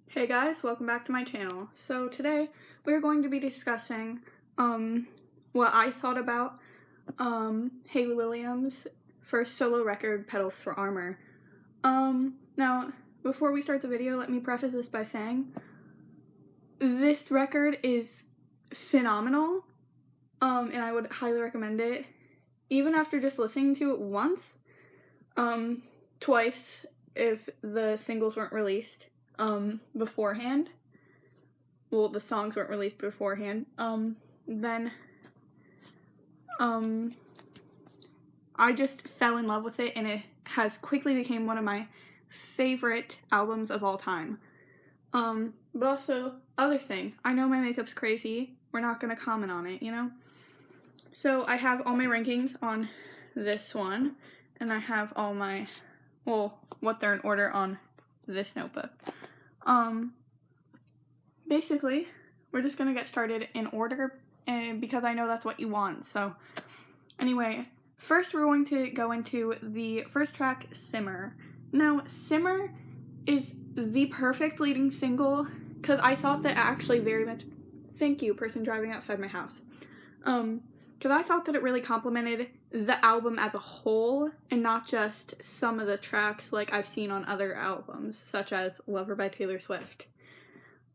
Hey guys, welcome back to my channel. So today we're going to be discussing what I thought about Hayley Williams' first solo record, Petals for Armor. Now, before we start the video, let me preface this by saying this record is phenomenal, and I would highly recommend it. Even after just listening to it once, twice if the singles weren't released beforehand. Well, the songs weren't released beforehand. Then I just fell in love with it, and it has quickly become one of my favorite albums of all time. But also, other thing, I know my makeup's crazy. We're not gonna comment on it, you know? So I have all my rankings on this one, and I have all my, well, what they're in order on this notebook. Basically, we're just gonna get started in order, because I know that's what you want. So, anyway, first we're going to go into the first track, Simmer. Now, Simmer is the perfect leading single, because I thought that actually very much, thank you, person driving outside my house, because I thought that it really complimented the album as a whole, and not just some of the tracks like I've seen on other albums, such as Lover by Taylor Swift.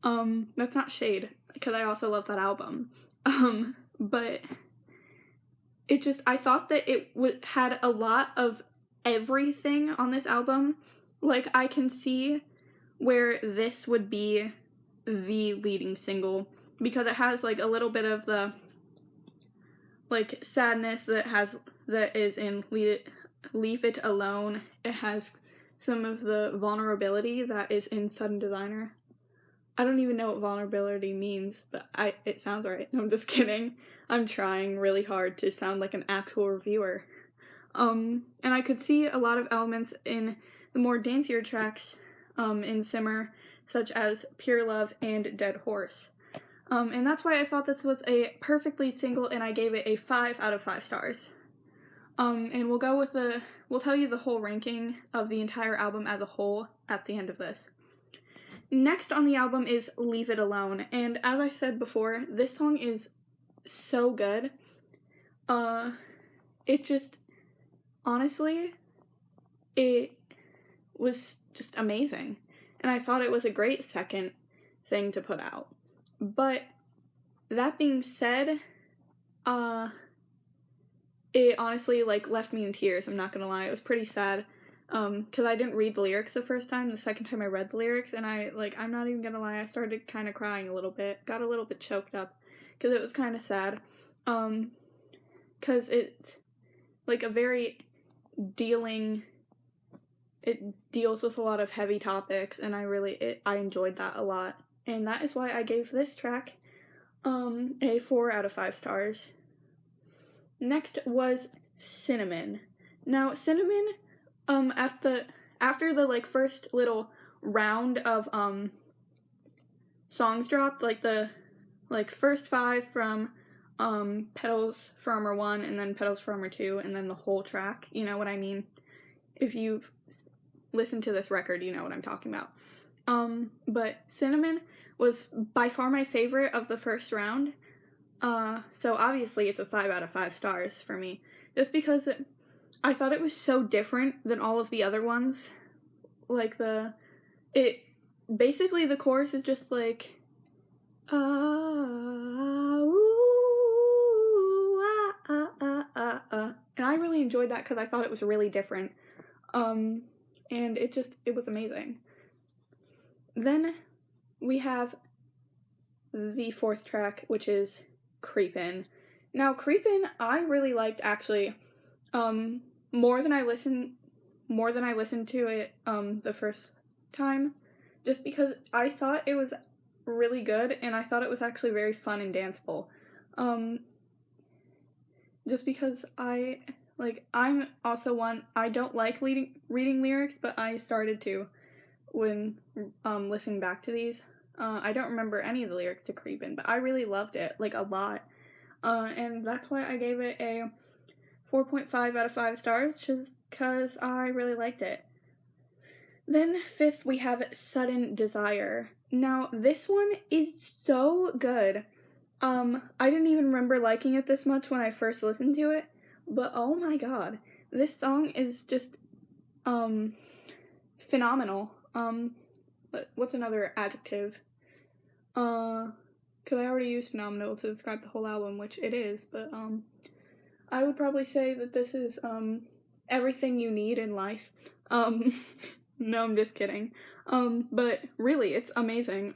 That's not shade, because I also love that album. But it just, I thought that it had a lot of everything on this album. Like, I can see where this would be the leading single, because it has, like, a little bit of the, like, sadness that is in Leave It Alone. It has some of the vulnerability that is in Sudden Designer. I don't even know what vulnerability means, but it sounds right. No, I'm just kidding. I'm trying really hard to sound like an actual reviewer. And I could see a lot of elements in the more dancier tracks in Simmer, such as Pure Love and Dead Horse. And that's why I thought this was a perfect lead single, and I gave it a 5 out of 5 stars. And we'll tell you the whole ranking of the entire album as a whole at the end of this. Next on the album is Leave It Alone, and as I said before, this song is so good. It just, honestly, it was just amazing, and I thought it was a great second thing to put out. But that being said, it honestly, like, left me in tears, I'm not gonna lie. It was pretty sad. Because I didn't read the lyrics the first time. The second time I read the lyrics, and I'm not even gonna lie, I started kind of crying a little bit. Got a little bit choked up, because it was kind of sad. Because it's, like, it deals with a lot of heavy topics, and I enjoyed that a lot. And that is why I gave this track, a 4 out of 5 stars. Next was Cinnamon. Now, Cinnamon, after the, like, first little round of, songs dropped, like, the, like, first 5 from, Petals for Armor 1, and then Petals for Armor 2, and then the whole track, you know what I mean? If you've listened to this record, you know what I'm talking about. But Cinnamon was by far my favorite of the first round, so obviously it's a 5 out of 5 stars for me, just because I thought it was so different than all of the other ones. Like, basically the chorus is just like, and I really enjoyed that because I thought it was really different. And it was amazing. Then we have the fourth track, which is Creepin. Now, Creepin, I really liked, actually, more than I listened to it, the first time, just because I thought it was really good, and I thought it was actually very fun and danceable. Just because I'm also one, I don't like reading lyrics, but I started to when, listening back to these. I don't remember any of the lyrics to Creepin, but I really loved it, like, a lot. And that's why I gave it a 4.5 out of 5 stars, just because I really liked it. Then 5th, we have Sudden Desire. Now, this one is so good. I didn't even remember liking it this much when I first listened to it, but oh my god, this song is just, phenomenal. What's another adjective? Because I already used phenomenal to describe the whole album, which it is, but, I would probably say that this is, everything you need in life. No, I'm just kidding. But really, it's amazing.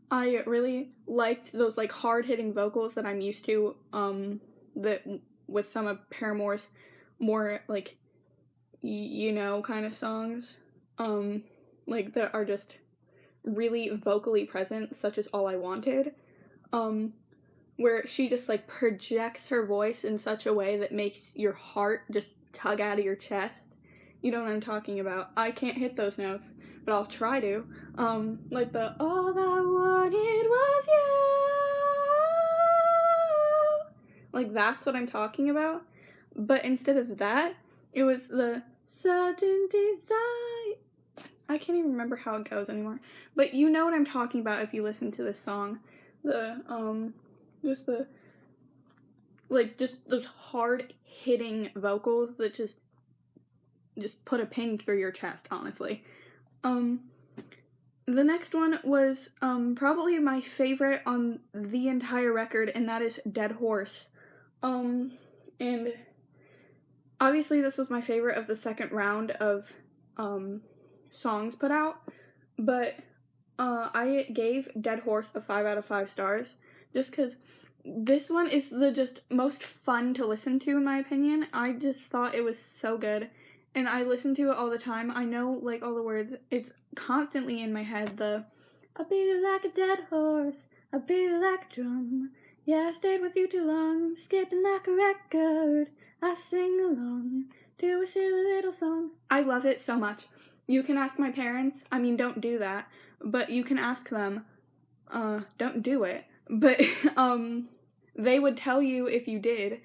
I really liked those, like, hard-hitting vocals that I'm used to, that with some of Paramore's more, like, kind of songs, like, that are just really vocally present, such as All I Wanted, where she just, like, projects her voice in such a way that makes your heart just tug out of your chest. You know what I'm talking about. I can't hit those notes, but I'll try to. Like the all I wanted was you. Like, that's what I'm talking about. But instead of that, it was the sudden desire. I can't even remember how it goes anymore. But you know what I'm talking about if you listen to this song. Just those hard-hitting vocals that just put a pin through your chest, honestly. The next one was, probably my favorite on the entire record, and that is Dead Horse. And obviously this was my favorite of the second round of, songs put out, but, I gave Dead Horse a 5 out of 5 stars, just because this one is the just most fun to listen to, in my opinion. I just thought it was so good. And I listen to it all the time. I know, like, all the words. It's constantly in my head. I beat it like a dead horse. I beat it like a drum. Yeah, I stayed with you too long. Skipping like a record. I sing along to a silly little song. I love it so much. You can ask my parents. I mean, don't do that. But you can ask them. Don't do it. But, they would tell you if you did,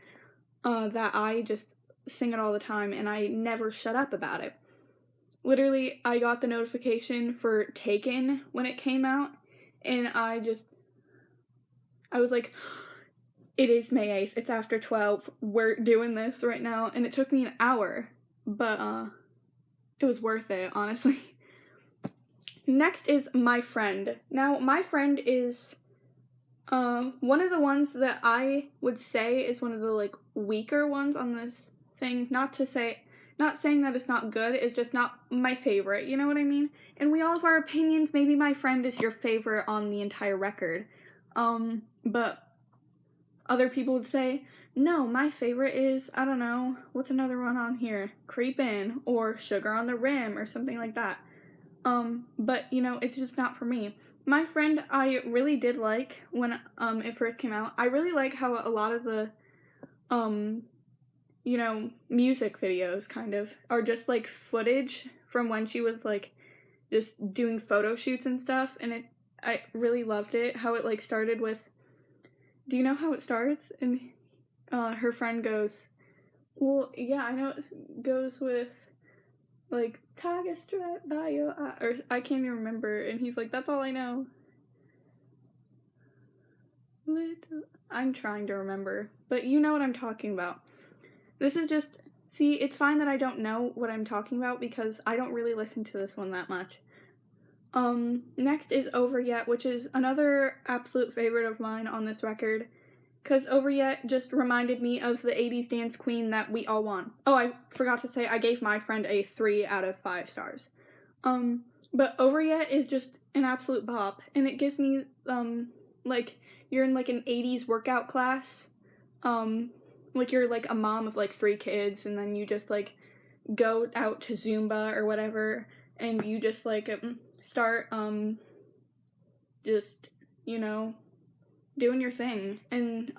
that I just sing it all the time, and I never shut up about it. Literally, I got the notification for Taken when it came out, and I was like, it is May 8th, it's after 12, we're doing this right now, and it took me an hour, but, it was worth it, honestly. Next is My Friend. Now, My Friend is, one of the ones that I would say is one of the, like, weaker ones on this thing. Not saying that it's not good, it's just not my favorite, you know what I mean? And we all have our opinions. Maybe My Friend is your favorite on the entire record. But other people would say, no, my favorite is, I don't know, what's another one on here? Creepin, or Sugar on the Rim, or something like that. But, it's just not for me. My Friend, I really did like when, it first came out. I really like how a lot of the, music videos, kind of, are just, like, footage from when she was, like, just doing photo shoots and stuff, and I really loved it, how it, like, started with, do you know how it starts? And, her friend goes, well, yeah, I know it goes with, like, tiger striped by your eye, or I can't even remember, and he's like, that's all I know. I'm trying to remember, but you know what I'm talking about. This is just, see, it's fine that I don't know what I'm talking about because I don't really listen to this one that much. Next is Over Yet, which is another absolute favorite of mine on this record, because Over Yet just reminded me of the 80s dance queen that we all want. Oh, I forgot to say, I gave My Friend a 3 out of 5 stars. But Over Yet is just an absolute bop, and it gives me, like, you're in, like, an 80s workout class, like, you're, like, a mom of, like, 3 kids, and then you just, like, go out to Zumba or whatever, and you just, like, start, just, doing your thing, and,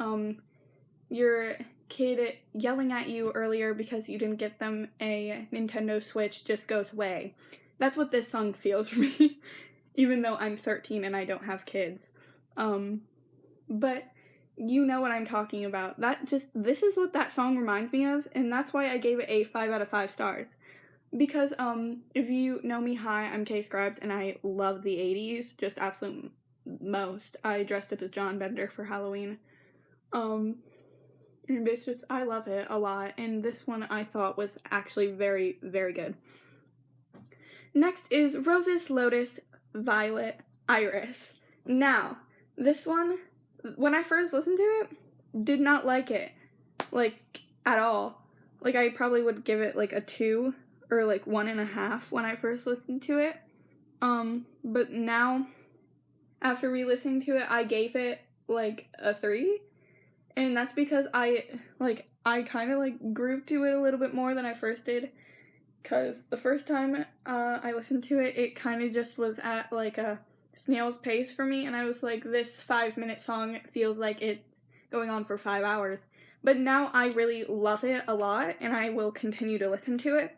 your kid yelling at you earlier because you didn't get them a Nintendo Switch just goes away. That's what this song feels for me, even though I'm 13 and I don't have kids. But you know what I'm talking about. This is what that song reminds me of, and that's why I gave it a 5 out of 5 stars. because, if you know me, hi, I'm Kay Scribes, and I love the 80s, just absolute most. I dressed up as John Bender for Halloween, and it's just, I love it a lot, and this one I thought was actually very, very good. Next is Roses, Lotus, Violet, Iris. Now, this one, when I first listened to it, did not like it, like, at all. Like, I probably would give it, like, a 2 or, like, 1.5 when I first listened to it. But now, after re-listening to it, I gave it, like, a 3. And that's because I kind of, like, grooved to it a little bit more than I first did. Because the first time I listened to it, it kind of just was at, like, a snail's pace for me. And I was like, this 5-minute song feels like it's going on for 5 hours. But now I really love it a lot, and I will continue to listen to it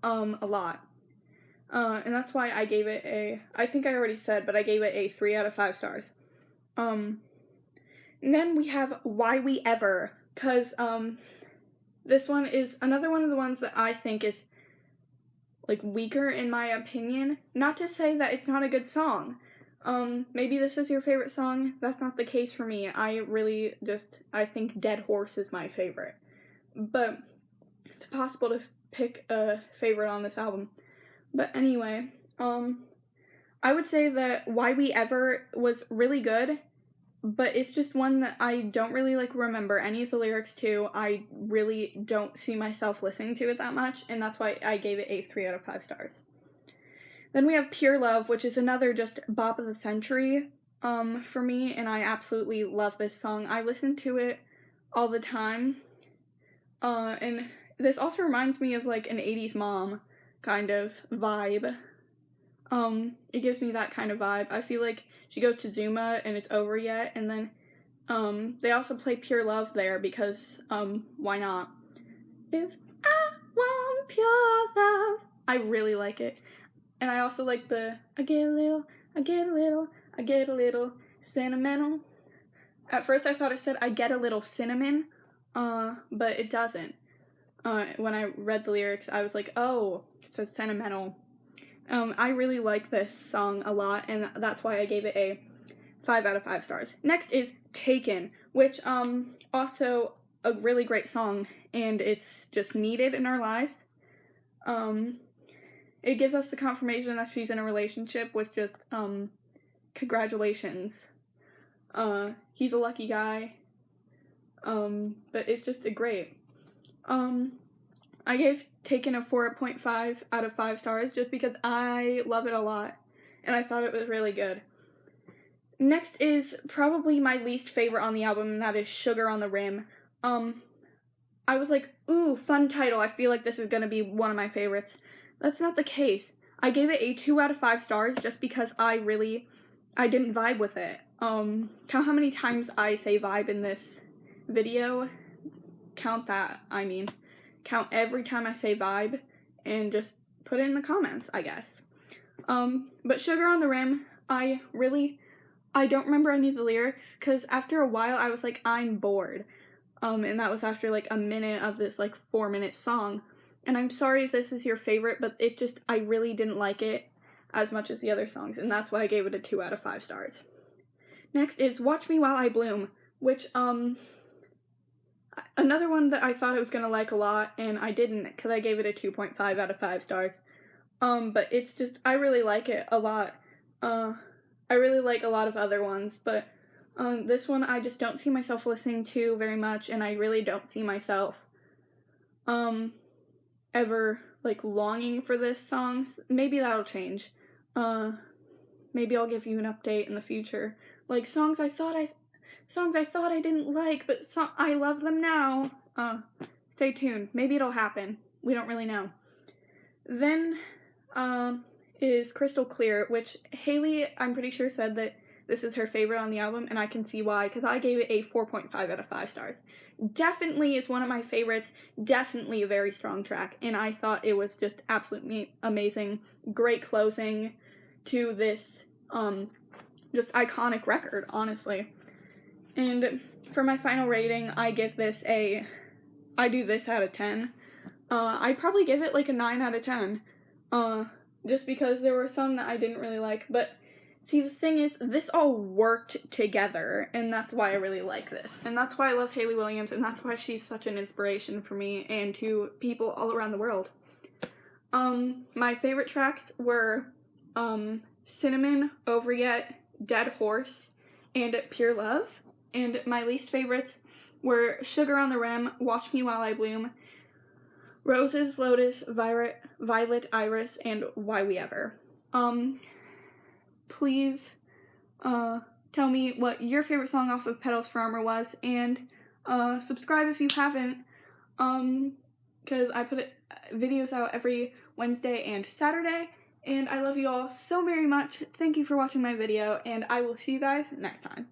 a lot. And that's why I gave it I think I already said, but I gave it a 3 out of 5 stars. And then we have Why We Ever, because this one is another one of the ones that I think is, like, weaker in my opinion. Not to say that it's not a good song. Maybe this is your favorite song. That's not the case for me. I think Dead Horse is my favorite. But it's possible to pick a favorite on this album. But anyway, I would say that Why We Ever was really good, but it's just one that I don't really, like, remember any of the lyrics to. I really don't see myself listening to it that much, and that's why I gave it a 3 out of 5 stars. Then we have Pure Love, which is another just bop of the century for me, and I absolutely love this song. I listen to it all the time, and this also reminds me of, like, an 80s mom kind of vibe. It gives me that kind of vibe. I feel like she goes to Zuma and it's over yet, and then they also play Pure Love there because why not? If I want pure love. I really like it. And I also like I get a little sentimental. At first I thought it said I get a little cinnamon, but it doesn't. When I read the lyrics, I was like, oh, it says sentimental. I really like this song a lot, and that's why I gave it a 5 out of 5 stars. Next is Taken, which, also a really great song, and it's just needed in our lives. It gives us the confirmation that she's in a relationship, which just, congratulations. He's a lucky guy. But it's just a great. I gave Taken a 4.5 out of 5 stars just because I love it a lot, and I thought it was really good. Next is probably my least favorite on the album, and that is Sugar on the Rim. I was like, ooh, fun title, I feel like this is gonna be one of my favorites. That's not the case. I gave it a 2 out of 5 stars just because I didn't vibe with it. Count how many times I say vibe in this video. Count that, I mean. Count every time I say vibe, and just put it in the comments, I guess. But Sugar on the Rim, I don't remember any of the lyrics, because after a while I was like, I'm bored. And that was after, like, a minute of this, like, 4-minute song. And I'm sorry if this is your favorite, but I really didn't like it as much as the other songs, and that's why I gave it a 2 out of 5 stars. Next is Watch Me While I Bloom, which, another one that I thought I was gonna like a lot, and I didn't, because I gave it a 2.5 out of 5 stars. But it's just, I really like it a lot. I really like a lot of other ones, but this one I just don't see myself listening to very much, and I really don't see myself ever, like, longing for this song. Maybe that'll change. Maybe I'll give you an update in the future. Like, songs I thought I didn't like, but I love them now. Stay tuned. Maybe it'll happen. We don't really know. Then, is Crystal Clear, which Hayley, I'm pretty sure, said that this is her favorite on the album, and I can see why, because I gave it a 4.5 out of 5 stars. Definitely is one of my favorites, definitely a very strong track, and I thought it was just absolutely amazing. Great closing to this, just iconic record, honestly. And for my final rating, I do this out of 10. I'd probably give it like a 9 out of 10. Just because there were some that I didn't really like, but see, the thing is, this all worked together, and that's why I really like this. And that's why I love Hayley Williams, and that's why she's such an inspiration for me and to people all around the world. My favorite tracks were, Cinnamon, Over Yet, Dead Horse, and Pure Love. And my least favorites were Sugar on the Rim, Watch Me While I Bloom, Roses, Lotus, Violet, Iris, and Why We Ever. Please, tell me what your favorite song off of Petals for Armor was, and, subscribe if you haven't, because I put videos out every Wednesday and Saturday, and I love you all so very much. Thank you for watching my video, and I will see you guys next time.